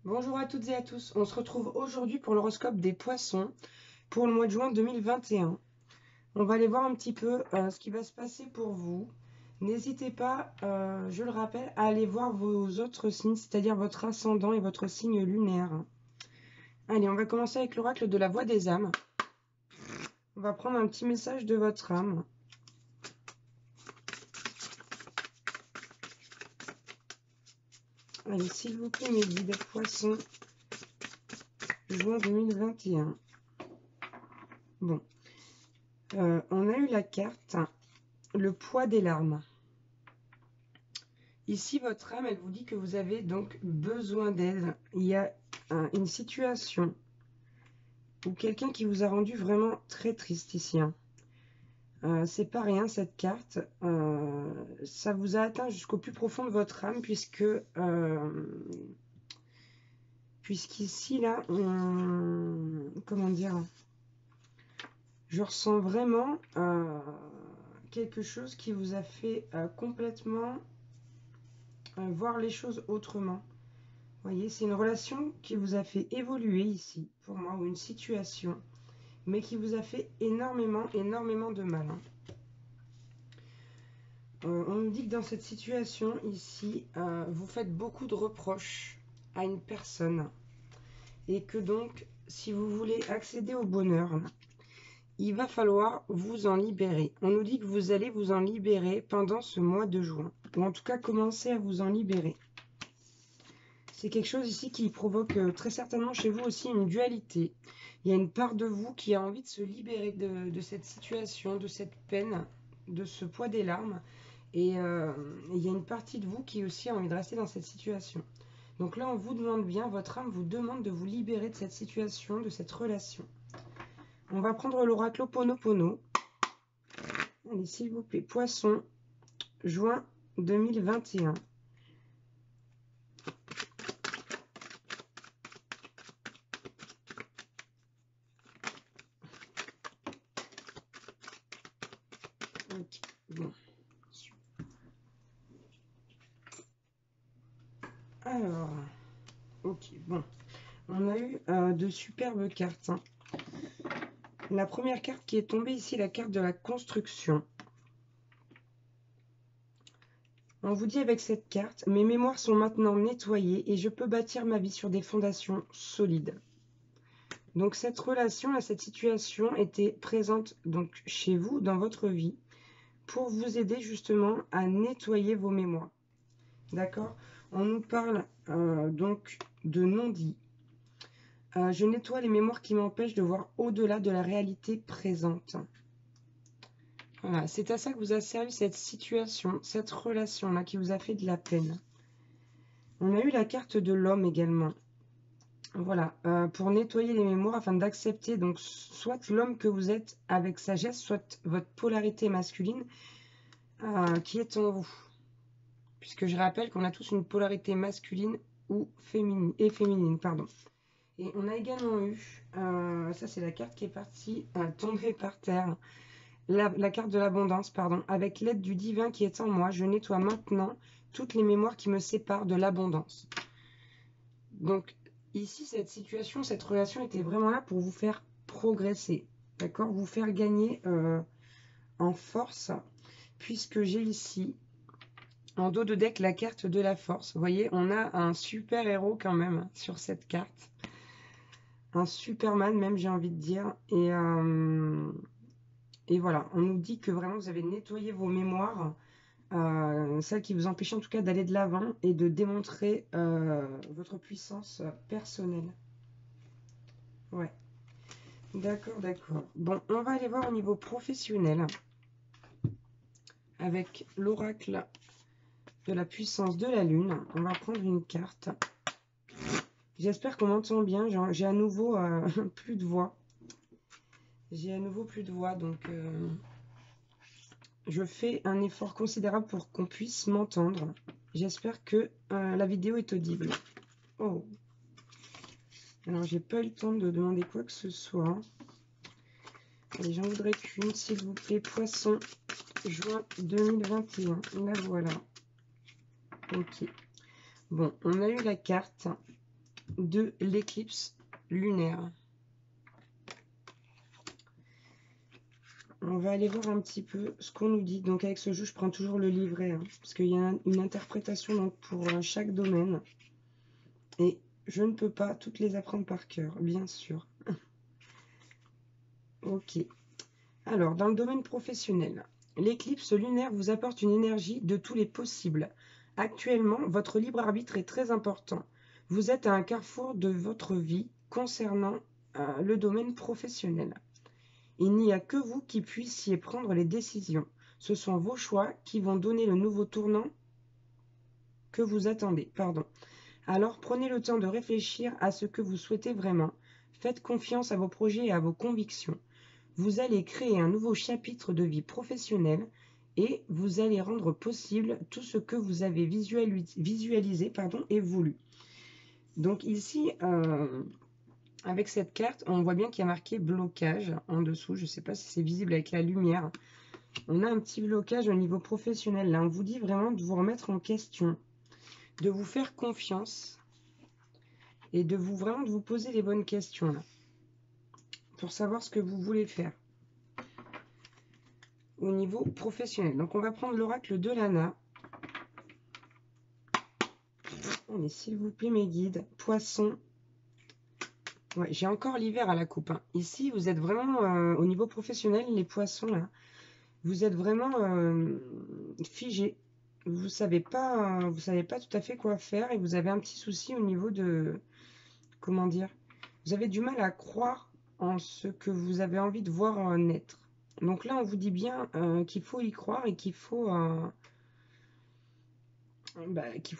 Bonjour à toutes et à tous, on se retrouve aujourd'hui pour l'horoscope des poissons pour le mois de juin 2021. On va aller voir un petit peu ce qui va se passer pour vous. N'hésitez pas, je le rappelle, à aller voir vos autres signes, c'est-à-dire votre ascendant et votre signe lunaire. Allez, on va commencer avec l'oracle de la voix des âmes. On va prendre un petit message de votre âme. Allez, s'il vous plaît, mes guides poissons, juin 2021. Bon, on a eu la carte, le poids des larmes. Ici, votre âme, elle vous dit que vous avez donc besoin d'aide. Il y a une situation ou quelqu'un qui vous a rendu vraiment très triste ici. C'est pas rien cette carte. Ça vous a atteint jusqu'au plus profond de votre âme puisqu'ici, là, comment dire, je ressens vraiment quelque chose qui vous a fait complètement voir les choses autrement. Vous voyez, c'est une relation qui vous a fait évoluer ici, pour moi, ou une situation, mais qui vous a fait énormément de mal. On nous dit que dans cette situation ici, vous faites beaucoup de reproches à une personne, et que donc, si vous voulez accéder au bonheur, il va falloir vous en libérer. On nous dit que vous allez vous en libérer pendant ce mois de juin, ou en tout cas commencer à vous en libérer. C'est quelque chose ici qui provoque très certainement chez vous aussi une dualité. Il y a une part de vous qui a envie de se libérer de cette situation, de cette peine, de ce poids des larmes. Et il y a une partie de vous qui aussi a envie de rester dans cette situation. Donc là, on vous demande bien, votre âme vous demande de vous libérer de cette situation, de cette relation. On va prendre l'oracle Ho'oponopono. Allez, s'il vous plaît, Poisson, juin 2021. Ok, bon. Alors, ok, bon. On a eu de superbes cartes. La première carte qui est tombée ici, la carte de la construction. On vous dit avec cette carte, mes mémoires sont maintenant nettoyées et je peux bâtir ma vie sur des fondations solides. Donc cette relation, cette situation était présente donc chez vous, dans votre vie, pour vous aider justement à nettoyer vos mémoires. D'accord? On nous parle donc de non-dit. Je nettoie les mémoires qui m'empêchent de voir au-delà de la réalité présente. Voilà, c'est à ça que vous a servi cette situation, cette relation-là qui vous a fait de la peine. On a eu la carte de l'homme également. Voilà, pour nettoyer les mémoires afin d'accepter donc soit l'homme que vous êtes avec sagesse, soit votre polarité masculine qui est en vous. Puisque je rappelle qu'on a tous une polarité masculine ou féminine, pardon. Et on a également eu, ça c'est la carte qui est partie tomber par terre, la carte de l'abondance, pardon. Avec l'aide du divin qui est en moi, je nettoie maintenant toutes les mémoires qui me séparent de l'abondance. Donc ici, cette situation, cette relation était vraiment là pour vous faire progresser, d'accord? Vous faire gagner en force, puisque j'ai ici, en dos de deck, la carte de la force. Vous voyez, on a un super héros quand même sur cette carte. Un Superman même, j'ai envie de dire. Et voilà, on nous dit que vraiment vous avez nettoyé vos mémoires, celles qui vous empêchaient en tout cas d'aller de l'avant et de démontrer votre puissance personnelle. Ouais, d'accord, d'accord. Bon, on va aller voir au niveau professionnel avec l'oracle de la puissance de la lune. On va prendre une carte. J'espère qu'on m'entend bien. J'ai à nouveau plus de voix. J'ai à nouveau plus de voix, donc je fais un effort considérable pour qu'on puisse m'entendre. J'espère que la vidéo est audible. Oh. Alors, j'ai pas eu le temps de demander quoi que ce soit. Allez, j'en voudrais qu'une, s'il vous plaît. Poisson, juin 2021. La voilà. Ok. Bon, on a eu la carte de l'éclipse lunaire. On va aller voir un petit peu ce qu'on nous dit. Donc avec ce jeu, je prends toujours le livret, hein, parce qu'il y a une interprétation donc, pour chaque domaine. Et je ne peux pas toutes les apprendre par cœur, bien sûr. Ok. Alors, dans le domaine professionnel, l'éclipse lunaire vous apporte une énergie de tous les possibles. Actuellement, votre libre arbitre est très important. Vous êtes à un carrefour de votre vie concernant le domaine professionnel. Il n'y a que vous qui puissiez prendre les décisions. Ce sont vos choix qui vont donner le nouveau tournant que vous attendez. Alors prenez le temps de réfléchir à ce que vous souhaitez vraiment. Faites confiance à vos projets et à vos convictions. Vous allez créer un nouveau chapitre de vie professionnelle et vous allez rendre possible tout ce que vous avez visualisé et voulu. Donc ici, avec cette carte, on voit bien qu'il y a marqué blocage en dessous. Je ne sais pas si c'est visible avec la lumière. On a un petit blocage au niveau professionnel. Là, on vous dit vraiment de vous remettre en question, de vous faire confiance et de vous poser les bonnes questions là, pour savoir ce que vous voulez faire au niveau professionnel. Donc, on va prendre l'oracle de Lana. Allez, s'il vous plaît, mes guides. Poisson. Ouais, j'ai encore l'hiver à la coupe. Hein. Ici, vous êtes vraiment, au niveau professionnel, les poissons, là, vous êtes vraiment figés. Vous savez pas tout à fait quoi faire et vous avez un petit souci au niveau de, comment dire, vous avez du mal à croire en ce que vous avez envie de voir naître. Donc là, on vous dit bien qu'il faut y croire et qu'il faut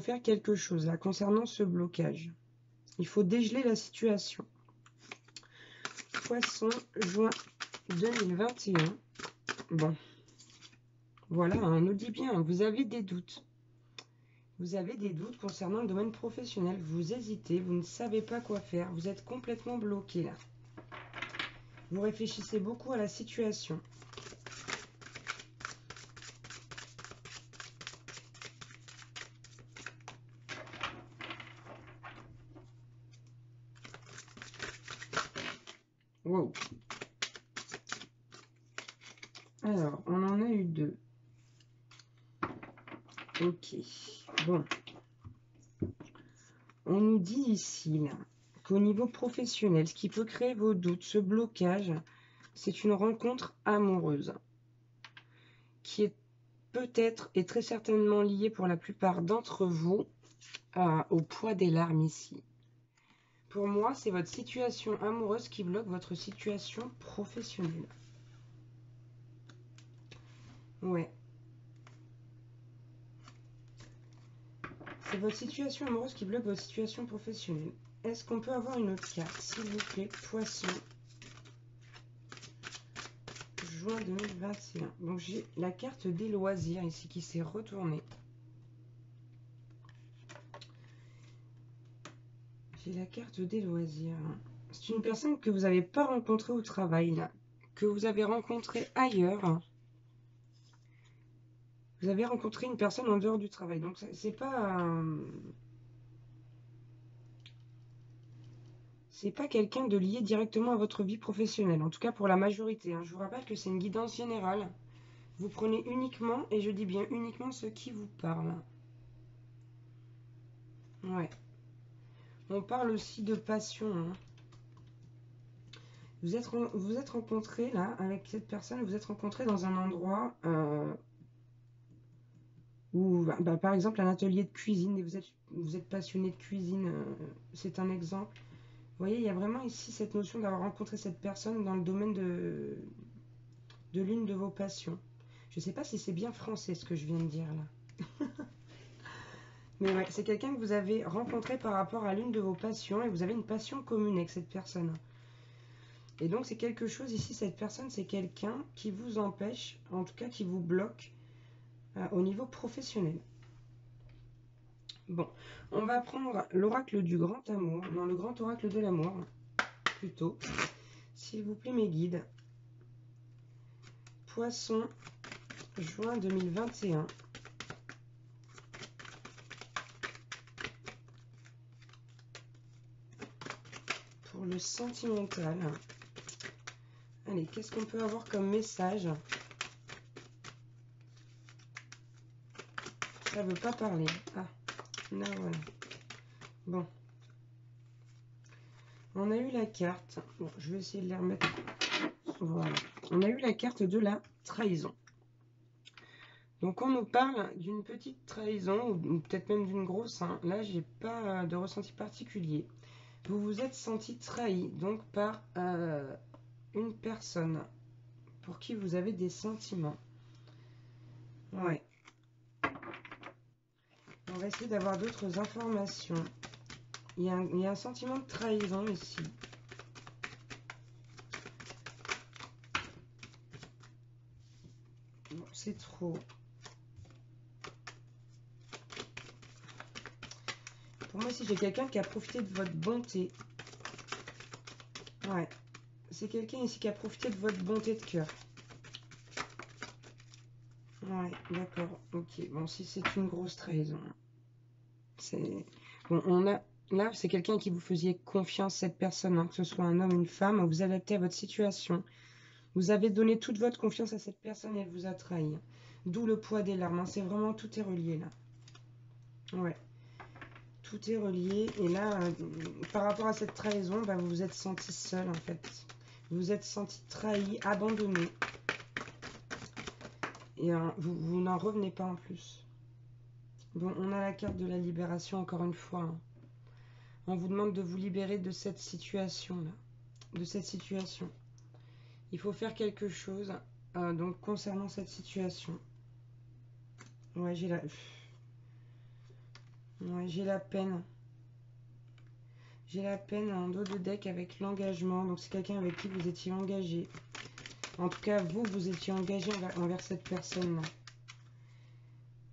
faire quelque chose là concernant ce blocage. Il faut dégeler la situation. Poisson, juin 2021. Bon, voilà, on nous dit bien, vous avez des doutes. Vous avez des doutes concernant le domaine professionnel. Vous hésitez, vous ne savez pas quoi faire. Vous êtes complètement bloqué là. Vous réfléchissez beaucoup à la situation. Wow. Alors, on en a eu deux. Ok. Bon. On nous dit ici, là, qu'au niveau professionnel, ce qui peut créer vos doutes, ce blocage, c'est une rencontre amoureuse qui est peut-être et très certainement liée pour la plupart d'entre vous au poids des larmes ici. Pour moi, c'est votre situation amoureuse qui bloque votre situation professionnelle. Ouais. C'est votre situation amoureuse qui bloque votre situation professionnelle. Est-ce qu'on peut avoir une autre carte, s'il vous plaît, Poisson, juin 2021. Donc j'ai la carte des loisirs ici qui s'est retournée. J'ai la carte des loisirs. C'est une personne que vous n'avez pas rencontrée au travail, là, que vous avez rencontrée ailleurs. Vous avez rencontré une personne en dehors du travail. Donc c'est pas... c'est pas quelqu'un de lié directement à votre vie professionnelle, en tout cas pour la majorité. Hein. Je vous rappelle que c'est une guidance générale. Vous prenez uniquement, et je dis bien uniquement, ce qui vous parle. Ouais. On parle aussi de passion. Hein. Vous êtes rencontrés là, avec cette personne, vous êtes rencontrés dans un endroit où, par exemple, un atelier de cuisine, et vous êtes passionné de cuisine, c'est un exemple. Vous voyez, il y a vraiment ici cette notion d'avoir rencontré cette personne dans le domaine de l'une de vos passions. Je ne sais pas si c'est bien français ce que je viens de dire là. Mais ouais, c'est quelqu'un que vous avez rencontré par rapport à l'une de vos passions et vous avez une passion commune avec cette personne. Et donc c'est quelque chose ici, cette personne, c'est quelqu'un qui vous empêche, en tout cas qui vous bloque au niveau professionnel. Bon, on va prendre l'oracle du grand amour, non, le grand oracle de l'amour, plutôt. S'il vous plaît, mes guides. Poisson, juin 2021. pour le sentimental. Allez, qu'est-ce qu'on peut avoir comme message? Ça veut pas parler. Ah, là voilà. Bon. On a eu la carte. Bon, je vais essayer de les remettre. Voilà. On a eu la carte de la trahison. Donc on nous parle d'une petite trahison, ou peut-être même d'une grosse. Hein. Là, j'ai pas de ressenti particulier. Vous vous êtes senti trahi, donc par une personne pour qui vous avez des sentiments. Ouais. On va essayer d'avoir d'autres informations. Il y a un sentiment de trahison ici. Bon, c'est trop. Pour moi, si j'ai quelqu'un qui a profité de votre bonté. Ouais. C'est quelqu'un ici qui a profité de votre bonté de cœur. Ouais, d'accord. Ok. Bon, si c'est une grosse trahison. C'est... Bon, on a... Là, c'est quelqu'un qui vous faisiez confiance, cette personne, hein, que ce soit un homme, une femme, vous adaptez à votre situation. Vous avez donné toute votre confiance à cette personne et elle vous a trahi. D'où le poids des larmes. Hein. C'est vraiment, tout est relié là. Ouais. Tout est relié. Et là, par rapport à cette trahison, bah, vous vous êtes senti seul en fait. Vous vous êtes senti trahi, abandonné. Et vous n'en revenez pas en plus. Bon, on a la carte de la libération encore une fois. Hein. On vous demande de vous libérer de cette situation-là. De cette situation. Il faut faire quelque chose donc concernant cette situation. Ouais, j'ai la... Ouais, j'ai la peine. J'ai la peine en dos de deck avec l'engagement. Donc c'est quelqu'un avec qui vous étiez engagé. En tout cas, vous étiez engagé envers cette personne-là.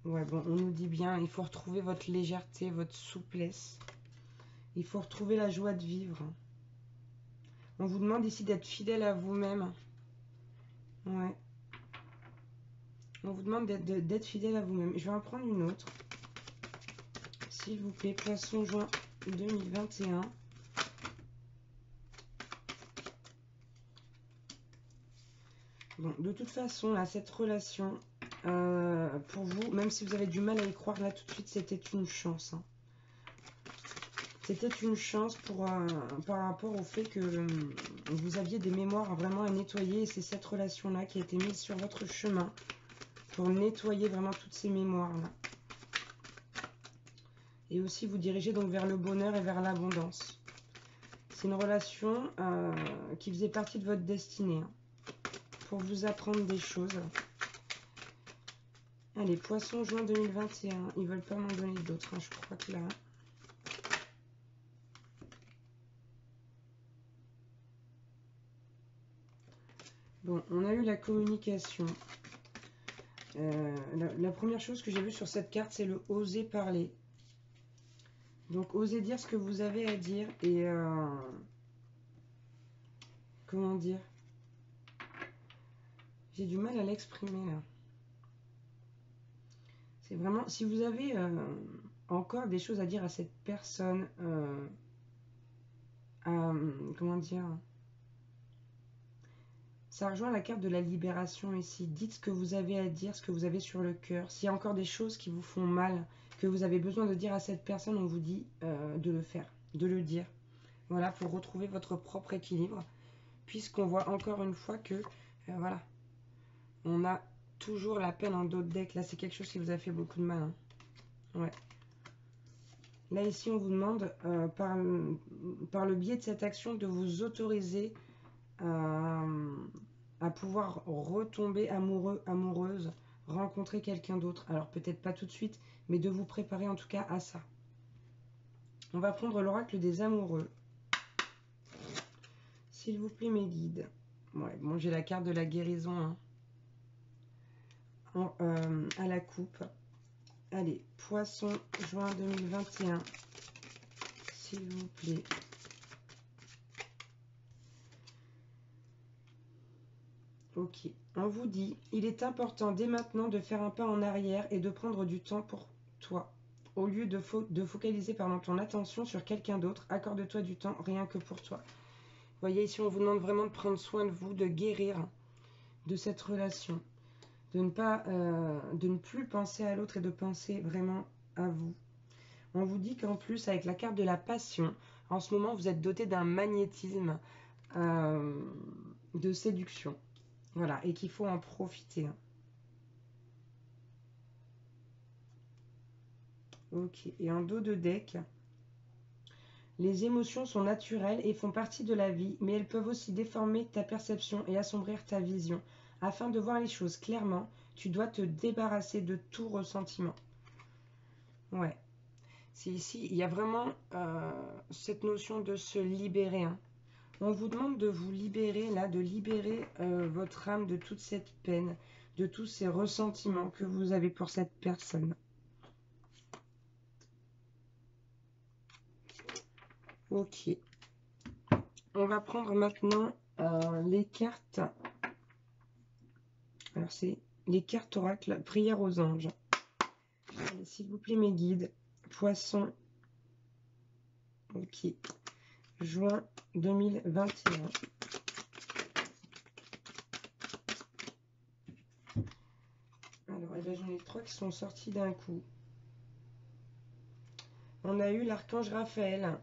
Ouais, bon, on nous dit bien, il faut retrouver votre légèreté, votre souplesse. Il faut retrouver la joie de vivre. On vous demande ici d'être fidèle à vous-même. Ouais. On vous demande d'être fidèle à vous-même. Je vais en prendre une autre. S'il vous plaît, Poisson juin 2021. Bon, de toute façon, là, cette relation, pour vous, même si vous avez du mal à y croire, là, tout de suite, c'était une chance. Hein. C'était une chance par rapport au fait que vous aviez des mémoires vraiment à nettoyer. Et c'est cette relation-là qui a été mise sur votre chemin pour nettoyer vraiment toutes ces mémoires-là. Et aussi vous diriger donc vers le bonheur et vers l'abondance. C'est une relation qui faisait partie de votre destinée. Hein, pour vous apprendre des choses. Allez, Poisson, juin 2021. Ils veulent pas m'en donner d'autres. Hein, je crois que là... Bon, on a eu la communication. La première chose que j'ai vue sur cette carte, c'est le oser parler. Donc, osez dire ce que vous avez à dire et... comment dire? J'ai du mal à l'exprimer, là. C'est vraiment... Si vous avez encore des choses à dire à cette personne... comment dire? Ça rejoint la carte de la libération ici. Dites ce que vous avez à dire, ce que vous avez sur le cœur. S'il y a encore des choses qui vous font mal, que vous avez besoin de dire à cette personne, on vous dit de le faire, de le dire. Voilà, pour retrouver votre propre équilibre. Puisqu'on voit encore une fois que, voilà, on a toujours la peine en dos de deck. Là, c'est quelque chose qui vous a fait beaucoup de mal. Hein. Ouais. Là, ici, on vous demande, par le biais de cette action, de vous autoriser à pouvoir retomber amoureux, amoureuse, rencontrer quelqu'un d'autre. Alors peut-être pas tout de suite, mais de vous préparer en tout cas à ça. On va prendre l'oracle des amoureux. S'il vous plaît, mes guides. Ouais, bon, j'ai la carte de la guérison hein. À la coupe. Allez, Poisson, juin 2021. S'il vous plaît. Ok, on vous dit, il est important dès maintenant de faire un pas en arrière et de prendre du temps pour toi. Au lieu de focaliser ton attention sur quelqu'un d'autre, accorde-toi du temps rien que pour toi. Vous voyez ici, on vous demande vraiment de prendre soin de vous, de guérir de cette relation, de ne plus penser à l'autre et de penser vraiment à vous. On vous dit qu'en plus, avec la carte de la passion, en ce moment, vous êtes doté d'un magnétisme de séduction. Voilà, et qu'il faut en profiter. Ok, et en dos de deck, les émotions sont naturelles et font partie de la vie, mais elles peuvent aussi déformer ta perception et assombrir ta vision. Afin de voir les choses clairement, tu dois te débarrasser de tout ressentiment. Ouais. C'est ici, il y a vraiment cette notion de se libérer. Hein. On vous demande de vous libérer, là, de libérer votre âme de toute cette peine, de tous ces ressentiments que vous avez pour cette personne. Ok. On va prendre maintenant les cartes. Alors, c'est les cartes oracle, prière aux anges. S'il vous plaît, mes guides. Poisson. Ok. Juin 2021. Alors, j'en ai 3 qui sont sortis d'un coup. On a eu l'archange Raphaël.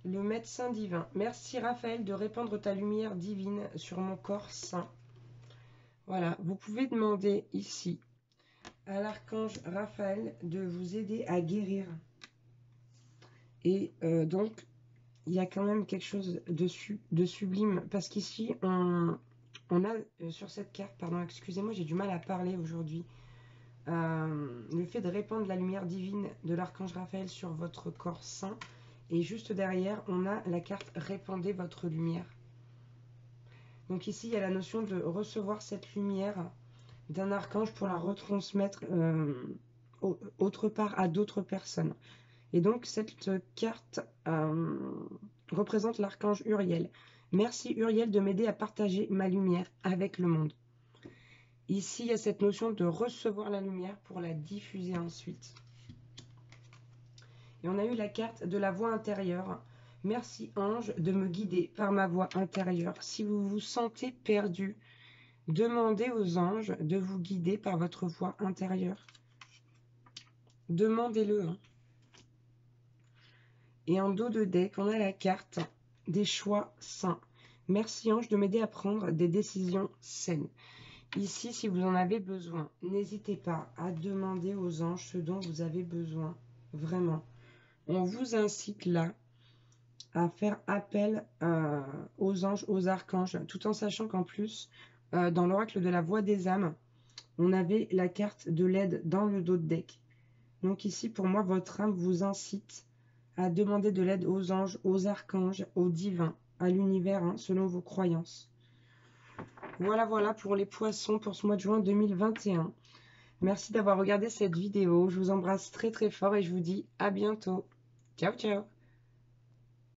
Le médecin divin. Merci Raphaël de répandre ta lumière divine sur mon corps sain. Voilà, vous pouvez demander ici à l'archange Raphaël de vous aider à guérir. Et donc, il y a quand même quelque chose de sublime. Parce qu'ici, on a sur cette carte, pardon, excusez-moi, j'ai du mal à parler aujourd'hui. Le fait de répandre la lumière divine de l'archange Raphaël sur votre corps sain. Et juste derrière, on a la carte « Répandez votre lumière ». Donc ici, il y a la notion de recevoir cette lumière d'un archange pour la retransmettre autre part à d'autres personnes. Et donc, cette carte représente l'archange Uriel. Merci Uriel de m'aider à partager ma lumière avec le monde. Ici, il y a cette notion de recevoir la lumière pour la diffuser ensuite. Et on a eu la carte de la voix intérieure. Merci ange de me guider par ma voix intérieure. Si vous vous sentez perdu, demandez aux anges de vous guider par votre voix intérieure. Demandez-le. Hein. Et en dos de deck, on a la carte des choix sains. Merci ange de m'aider à prendre des décisions saines. Ici, si vous en avez besoin, n'hésitez pas à demander aux anges ce dont vous avez besoin. Vraiment. On vous incite là à faire appel aux anges, aux archanges, tout en sachant qu'en plus, dans l'oracle de la voix des âmes, on avait la carte de l'aide dans le dos de deck. Donc ici, pour moi, votre âme vous incite à demander de l'aide aux anges, aux archanges, aux divins, à l'univers, hein, selon vos croyances. Voilà pour les poissons pour ce mois de juin 2021. Merci d'avoir regardé cette vidéo. Je vous embrasse très très fort et je vous dis à bientôt. Ciao, ciao!